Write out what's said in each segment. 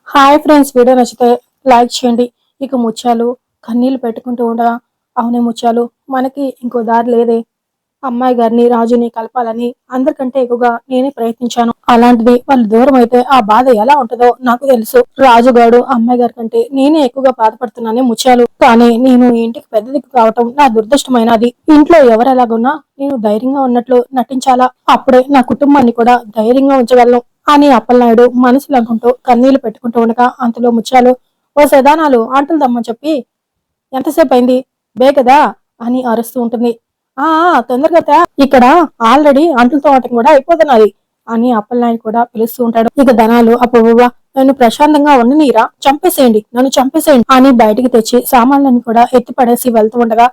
Hi friends, video నచ్చితే like చేయండి. ఇక ముత్యాలు కన్నీళ్లు పెట్టుకుంటూ ఉండగా, అవునే ముత్యాలు, మనకి ఇంకో దారి లేదే. అమ్మాయి గారిని రాజుని కలపాలని అందరికంటే ఎక్కువగా నేనే ప్రయత్నించాను. అలాంటిది వాళ్ళు దూరం అయితే ఆ బాధ ఎలా ఉంటుందో నాకు తెలుసు. రాజుగాడు అమ్మాయి గారి కంటే నేనే ఎక్కువగా బాధపడుతున్నానే ముత్యాలు. కానీ నేను ఈ ఇంటికి పెద్ద దిక్కు కావటం నా దురదృష్టమైనది. ఇంట్లో ఎవరు ఎలాగున్నా నేను ధైర్యంగా ఉన్నట్లు నటించాలా. అప్పుడే నా కుటుంబాన్ని కూడా ధైర్యంగా ఉంచగలను అని అప్పలనాయుడు మనసులో అనుకుంటూ కన్నీళ్లు పెట్టుకుంటూ ఉండగా, అంతలో ముత్యాలు, ఓ సదానాలు ఆంటలు దమ్మని చెప్పి ఎంతసేపు అయింది బేకదా అని అరుస్తూ ఉంటుంది. తొందరగా ఇక్కడ ఆల్రెడీ అంటులతో ఆటం కూడా అయిపోతున్నది అని అప్పలనాయుడు కూడా పిలుస్తూ ఉంటాడు. ఇక ధనాలు అబ్బవ్వ, నన్ను ప్రశాంతంగా ఉండనీరా, చంపేసేయండి, నన్ను చంపేసేయండి అని బయటికి తెచ్చి సామాన్లను కూడా ఎత్తి పడేసి వెళ్తూ ఉండగా,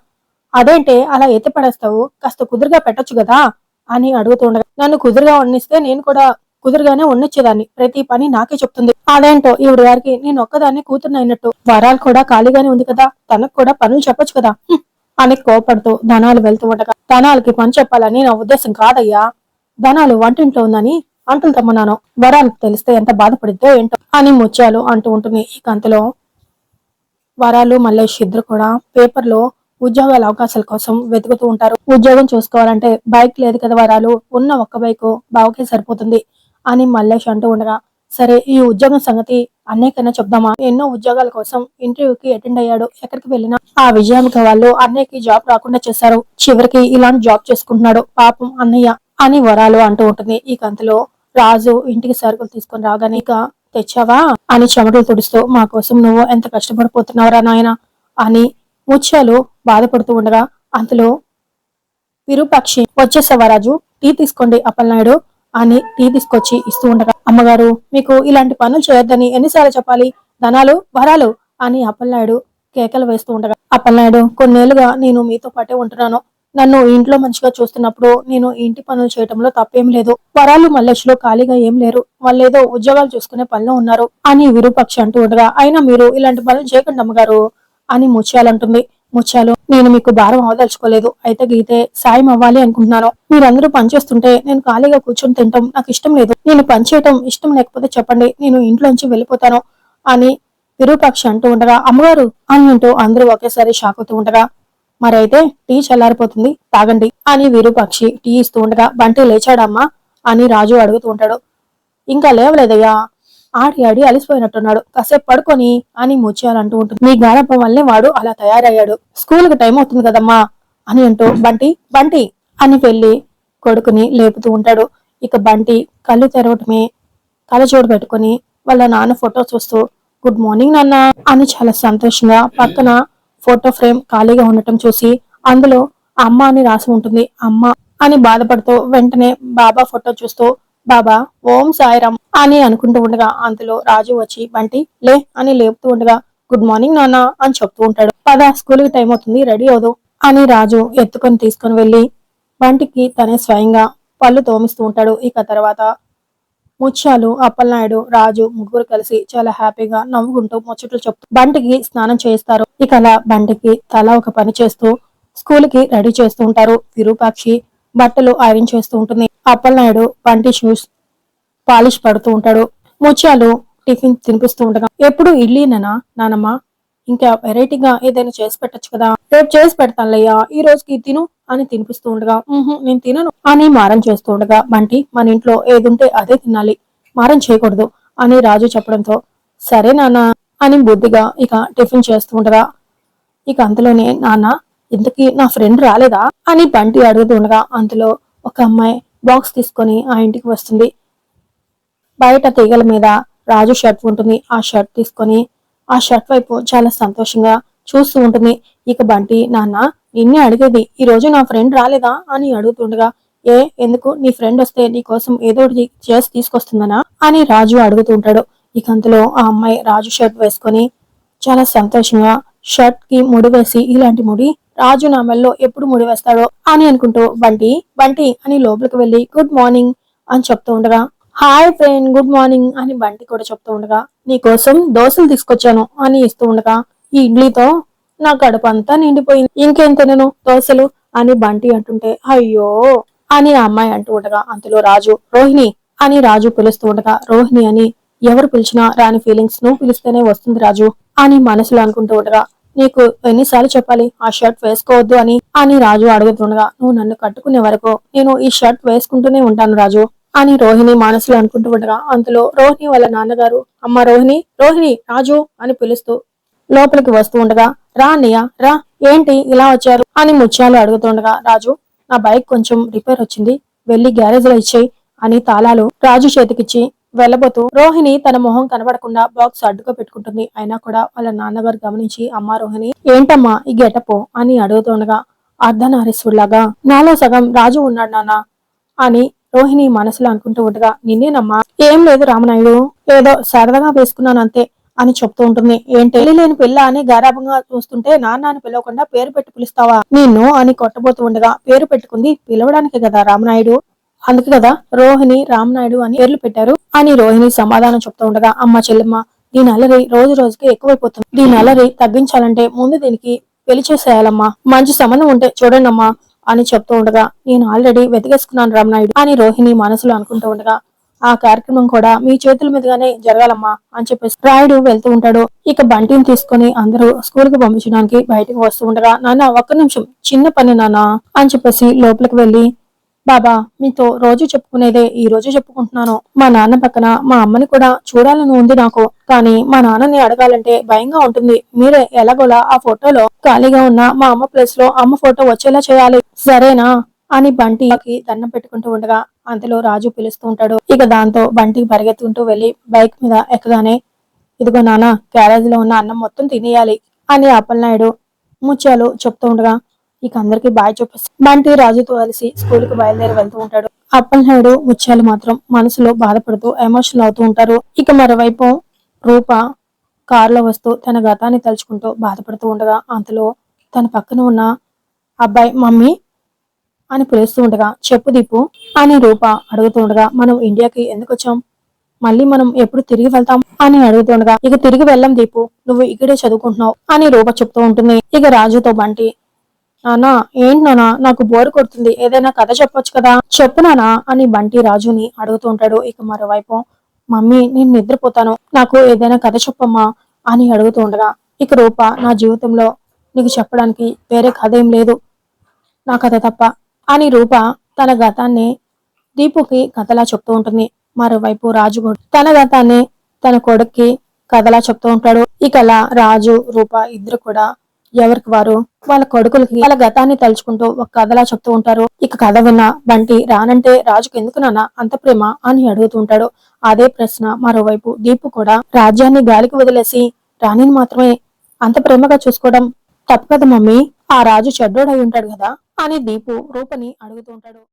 అదేంటే అలా ఎత్తి పడేస్తావు, కాస్త కుదురుగా పెట్టొచ్చు కదా అని అడుగుతూ ఉండగా, నన్ను కుదురుగా వండిస్తే నేను కూడా కుదురుగానే ఉన్నిచ్చేదాన్ని, ప్రతి పని నాకే చెప్తుంది. అదేంటో ఈవిడ గారికి నేను ఒక్కదాన్ని కూతురునైనట్టు, వరాలు కూడా ఖాళీగానే ఉంది కదా, తనకు కూడా పనులు చెప్పొచ్చు కదా అని కోపడుతూ ధనాలు వెళ్తూ ఉండగా, ధనాలకి పని చెప్పాలని నా ఉద్దేశం కాదయ్యా, ధనాలు వంటింట్లో ఉందని అంటులు తమ్మన్నాను, వరాలు తెలిస్తే ఎంత బాధపడిద్దో ఏంటో అని ముత్యాలు అంటూ ఉంటుంది. ఈ కంతలో వరాలు మల్లేష్ ఇద్దరు కూడా పేపర్లో ఉద్యోగాల అవకాశాల కోసం వెతుకుతూ ఉంటారు. ఉద్యోగం చూసుకోవాలంటే బైక్ లేదు కదా వరాలు, ఉన్న ఒక్క బైక్ బావకే సరిపోతుంది అని మల్లేష్ అంటూ ఉండగా, సరే ఈ ఉద్యోగం సంగతి అన్నయ్యకైనా చెప్దామా, ఎన్నో ఉద్యోగాల కోసం ఇంటర్వ్యూకి అటెండ్ అయ్యాడు, ఎక్కడికి వెళ్ళినా ఆ విజయానికి వాళ్ళు అన్నయ్యకి జాబ్ రాకుండా చేశారు, చివరికి ఇలాంటి జాబ్ చేసుకుంటున్నాడు పాపం అన్నయ్య అని వరాలు అంటూ ఉంటుంది. ఈ కంతలో రాజు ఇంటికి సరుకులు తీసుకొని రాగానే, ఇక తెచ్చావా అని చెమటలు తుడుస్తూ, మా కోసం నువ్వు ఎంత కష్టపడిపోతున్నావురా నాయన అని ముత్యాలు బాధపడుతూ ఉండగా, అంతలో విరూపాక్షి, వచ్చేసావా రాజు, టీ తీసుకోండి అప్పలనాయుడు అని టీ తీసుకొచ్చి ఇస్తూ ఉండగా, అమ్మగారు మీకు ఇలాంటి పనులు చేయొద్దని ఎన్నిసార్లు చెప్పాలి, ధనాలు వరాలు అని అప్పలనాయుడు కేకలు వేస్తూ ఉండగా, అప్పలనాయుడు, కొన్నేళ్లుగా నేను మీతో పాటే ఉంటున్నాను, నన్ను ఇంట్లో మంచిగా చూస్తున్నప్పుడు నేను ఇంటి పనులు చేయటంలో తప్పేం లేదు, వరాలు మల్లేష్లో ఖాళీగా ఏం లేరు, వాళ్ళేదో ఉద్యోగాలు చూసుకునే పనిలో ఉన్నారు అని విరూపాక్షి అంటూ ఉండగా, అయినా మీరు ఇలాంటి పనులు చేయకండి అమ్మగారు అని ముత్యాలంటుంది. ముత్యాలు, నేను మీకు భారం అవదలుచుకోలేదు, అయితే గీతే సాయం అవ్వాలి అనుకుంటున్నాను, మీరందరూ పనిచేస్తుంటే నేను ఖాళీగా కూర్చొని తింటాం నాకు ఇష్టం లేదు, నేను పనిచేయటం ఇష్టం లేకపోతే చెప్పండి, నేను ఇంట్లోంచి వెళ్ళిపోతాను అని విరూపాక్షి అంటూ ఉండగా, అమ్మగారు అని అంటూ అందరూ ఒకేసారి షాక్ అవుతూ ఉండగా, మరైతే టీ చల్లారిపోతుంది తాగండి అని విరూపాక్షి టీ ఇస్తూ ఉండగా, బంటి లేచాడమ్మా అని రాజు అడుగుతూ ఉంటాడు. ఇంకా లేవలేదయ్యా, ఆడి ఆడి అలిసిపోయినట్టున్నాడు, కాసేపు పడుకొని అని ముత్యాలంటూ ఉంటుంది. మీ గారప్పం వల్లే వాడు అలా తయారయ్యాడు, స్కూల్ కి టైం అవుతుంది కదమ్మా అని అంటూ బంటి బంటి అని వెళ్ళి కొడుకుని లేపుతూ ఉంటాడు. ఇక బంటి కళ్ళు తెరవటమే కళ్ళజోడు పెట్టుకుని వాళ్ళ నాన్న ఫోటో చూస్తూ, గుడ్ మార్నింగ్ నాన్న అని చాలా సంతోషంగా, పక్కన ఫోటో ఫ్రేమ్ ఖాళీగా ఉండటం చూసి అందులో అమ్మ అని రాసి ఉంటుంది, అమ్మ అని బాధపడుతూ వెంటనే బాబా ఫోటో చూస్తూ, బాబా ఓం సాయిరామ్ అని అనుకుంటూ ఉండగా, అంతలో రాజు వచ్చి బంటి లే అని లేపుతూ ఉండగా, గుడ్ మార్నింగ్ నాన్న అని చెప్తూ ఉంటాడు. పద స్కూల్ కి టైం అవుతుంది, రెడీ అవుదు అని రాజు ఎత్తుకొని తీసుకొని వెళ్లి బంటికి తనే స్వయంగా పళ్ళు తోమిస్తూ ఉంటాడు. ఇక తర్వాత ముత్యాలు, అప్పలనాయుడు, రాజు ముగ్గురు కలిసి చాలా హ్యాపీగా నవ్వుకుంటూ ముచ్చట్లు చెప్తూ బంటికి స్నానం చేయిస్తారు. ఇక అలా బంటికి తల ఒక పని చేస్తూ స్కూల్ కి రెడీ చేస్తూ ఉంటారు. విరూపాక్షి బట్టలు ఐరన్ చేస్తూ ఉంటుంది. అప్పలనాయుడు బంటి షూస్ పాలిష్ పడుతూ ఉంటాడు. ముత్యాలు టిఫిన్ తినిపిస్తూ ఉండగా, ఎప్పుడు ఇడ్లీనేనా నానమ్మ, ఇంకా వెరైటీగా ఏదైనా చేసి పెట్టచ్చు కదా, రేపు చేసి పెడతానులయ్యా, ఈ రోజుకి తిను అని తినిపిస్తూ ఉండగా, నేను తినను అని మారం చేస్తూ ఉండగా, బంటి మన ఇంట్లో ఏదుంటే అదే తినాలి, మారం చేయకూడదు అని రాజు చెప్పడంతో, సరే నాన్న అని బుద్ధిగా ఇక టిఫిన్ చేస్తూ ఉండగా, ఇక అంతలోనే, నాన్న ఇంతకీ నా ఫ్రెండ్ రాలేదా అని బంటి అడుగుతూ ఉండగా, అంతలో ఒక అమ్మాయి బాక్స్ తీసుకొని ఆ ఇంటికి వస్తుంది. బయట తీగల మీద రాజు షర్ట్ ఉంటుంది. ఆ షర్ట్ తీసుకొని ఆ షర్ట్ వైపు చాలా సంతోషంగా చూస్తూ ఉంటుంది. ఇక బంటి, నాన్న నిన్నే అడిగేది, ఈ రోజు నా ఫ్రెండ్ రాలేదా అని అడుగుతుండగా, ఎందుకు, నీ ఫ్రెండ్ వస్తే నీ కోసం ఏదో ఒకటి చేసి తీసుకొస్తుందనా అని రాజు అడుగుతుంటాడు. ఇక అంతలో ఆ అమ్మాయి రాజు షర్ట్ వేసుకొని చాలా సంతోషంగా షర్ట్ కి ముడి వేసి, ఇలాంటి ముడి రాజు నా మెల్లో ఎప్పుడు ముడి వేస్తాడో అని అనుకుంటూ, బంటి బంటి అని లోపలికి వెళ్లి గుడ్ మార్నింగ్ అని చెప్తూ ఉండగా, హాయ్ ఫ్రెండ్ గుడ్ మార్నింగ్ అని బంటి కూడా చెప్తూ ఉండగా, నీ కోసం దోశలు తీసుకొచ్చాను అని ఇస్తూ ఉండగా, ఈ ఇడ్లీతో నా కడుపు అంతా నిండిపోయింది, ఇంకేం తినను దోశలు అని బంటి అంటుంటే, అయ్యో అని ఆ అమ్మాయి అంటూ ఉండగా, అంతలో రాజు, రోహిణి అని రాజు పిలుస్తూ ఉండగా, రోహిణి అని ఎవరు పిలిచినా రాని ఫీలింగ్స్ నువ్వు పిలిస్తేనే వస్తుంది రాజు అని మనసులో అనుకుంటూ ఉండగా, నీకు ఎన్నిసార్లు చెప్పాలి ఆ షర్ట్ వేసుకోవద్దు అని రాజు అడుగుతుండగా, నువ్వు నన్ను కట్టుకునే వరకు నేను ఈ షర్ట్ వేసుకుంటూనే ఉంటాను రాజు అని రోహిణి మనసులో అనుకుంటూ ఉండగా, అంతలో రోహిణి వాళ్ళ నాన్నగారు, అమ్మ రోహిణి, రోహిణి, రాజు అని పిలుస్తూ లోపలికి వస్తూ ఉండగా, రా అన్నయ్య రా, ఏంటి ఇలా వచ్చారు అని ముత్యాలు అడుగుతుండగా, రాజు నా బైక్ కొంచెం రిపేర్ వచ్చింది, వెళ్లి గ్యారేజ్ లో ఇచ్చేయి అని తాళాలు రాజు చేతికిచ్చి వెళ్ళబోతూ రోహిణి తన మొహం కనబడకుండా బాక్స్ అడ్డుగా పెట్టుకుంటుంది. అయినా కూడా వాళ్ళ నాన్నగారు గమనించి, అమ్మా రోహిణి ఏంటమ్మా ఈ గెటప్ అని అడుగుతుండగా, అర్ధనారీశ్వరులాగా నాలో సగం రాజు ఉన్నాడు నాన్న అని రోహిణి మనసులో అనుకుంటూ ఉండగా, నిన్నేనమ్మా, ఏం లేదు రామనాయుడు, ఏదో సరదాగా వేసుకున్నాను అంతే అని చెప్తూ ఉంటుంది. ఏంటి లేని పిల్ల అని గారాభంగా చూస్తుంటే నాన్న అని పిలవకుండా పేరు పెట్టి పిలుస్తావా నిన్ను అని కొట్టబోతూ ఉండగా, పేరు పెట్టుకుంది పిలవడానికి కదా రామనాయుడు, అందుకే కదా రోహిణి రామనాయుడు అని పేర్లు పెట్టారు అని రోహిణి సమాధానం చెప్తూ ఉండగా, అమ్మ చెల్లెమ్మ దీని అలరి రోజు రోజుకి ఎక్కువైపోతుంది, దీని అలరి తగ్గించాలంటే ముందు దీనికి పెళ్లి చేసేయాలమ్మా, మంచి సంబంధం ఉంటే చూడండి అమ్మా అని చెప్తూ ఉండగా, నేను ఆల్రెడీ వెతికేసుకున్నాను రామనాయుడు అని రోహిణి మనసులో అనుకుంటూ ఉండగా, ఆ కార్యక్రమం కూడా మీ చేతుల మీదుగానే జరగాలమ్మా అని చెప్పేసి రాయుడు వెళ్తూ ఉంటాడు. ఇక బంటిని తీసుకుని అందరూ స్కూల్ కి పంపించడానికి బయటకు వస్తూ ఉండగా, నాన్న ఒక్క నిమిషం చిన్న పని నాన్న అని చెప్పేసి లోపలికి వెళ్లి, బాబా మీతో రోజు చెప్పుకునేదే ఈ రోజు చెప్పుకుంటున్నాను, మా నాన్న పక్కన మా అమ్మని కూడా చూడాలని ఉంది నాకు, కానీ మా నాన్నని అడగాలంటే భయంగా ఉంటుంది, మీరే ఎలాగోలా ఆ ఫోటోలో ఖాళీగా ఉన్న మా అమ్మ ప్లేస్ లో అమ్మ ఫోటో వచ్చేలా చేయాలి సరేనా అని బంటికి దండం పెట్టుకుంటూ ఉండగా, అంతలో రాజు పిలుస్తూ ఉంటాడు. ఇక దాంతో బంటికి పరిగెత్తుకుంటూ వెళ్లి బైక్ మీద ఎక్కగానే, ఇదిగో నాన్న క్యారేజ్ లో ఉన్న అన్నం మొత్తం తినేయాలి అని అప్పలనాయుడు ముత్యాలు చెప్తూ ఉండగా, ఇక అందరికి బాయ్ చెప్పేసి బంటి రాజుతో కలిసి స్కూల్ కి బయలుదేరి వెళ్తూ ఉంటాడు. అప్పలనాయుడు ముత్యాలు మాత్రం మనసులో బాధపడుతూ ఎమోషనల్ అవుతూ ఉంటారు. ఇక మరోవైపు రూప కారులో వస్తూ తన గతాన్ని తలుచుకుంటూ బాధపడుతూ ఉండగా, అంతలో తన పక్కన ఉన్న అబ్బాయి మమ్మీ అని పిలుస్తూ ఉండగా, చెప్పు దీపు అని రూప అడుగుతూ ఉండగా, మనం ఇండియాకి ఎందుకు వచ్చాం, మళ్ళీ మనం ఎప్పుడు తిరిగి వెళ్తాం అని అడుగుతుండగా, ఇక తిరిగి వెళ్ళం దీపు, నువ్వు ఇక్కడే చదువుకుంటున్నావు అని రూప చెప్తూ ఉంటుంది. ఇక రాజుతో బంటి, నానా ఏంటి నానా నాకు బోరు కొడుతుంది, ఏదైనా కథ చెప్పొచ్చు కదా చెప్పు నానా అని బంటి రాజుని అడుగుతూ ఉంటాడు. ఇక మరోవైపు మమ్మీ నేను నిద్రపోతాను, నాకు ఏదైనా కథ చెప్పమ్మా అని అడుగుతూ ఉండగా, ఇక రూప నా జీవితంలో నీకు చెప్పడానికి వేరే కథ ఏం లేదు, నా కథ తప్ప అని రూప తన గతాన్ని దీపుకి కథలా చెప్తూ ఉంటుంది. మరోవైపు రాజు కూడా తన గతాన్ని తన కొడుక్కి కథలా చెప్తూ ఉంటాడు. ఇకలా రాజు రూప ఇద్దరు కూడా ఎవరికి వారు వాళ్ళ కొడుకులకి వాళ్ళ గతాన్ని తలుచుకుంటూ ఒక కథలా చెప్తూ ఉంటారు. ఇక కథ విన్న బంటి, రానంటే రాజుకు ఎందుకు నాన్న అంత ప్రేమ అని అడుగుతూ ఉంటాడు. అదే ప్రశ్న మరోవైపు దీపు కూడా, రాజ్యాన్ని గాలికి వదిలేసి రాణిని మాత్రమే అంత ప్రేమగా చూసుకోవడం తప్పు కదా మమ్మీ, ఆ రాజు చెడ్డోడై ఉంటాడు కదా అని దీపు రూపని అడుగుతూ ఉంటాడు.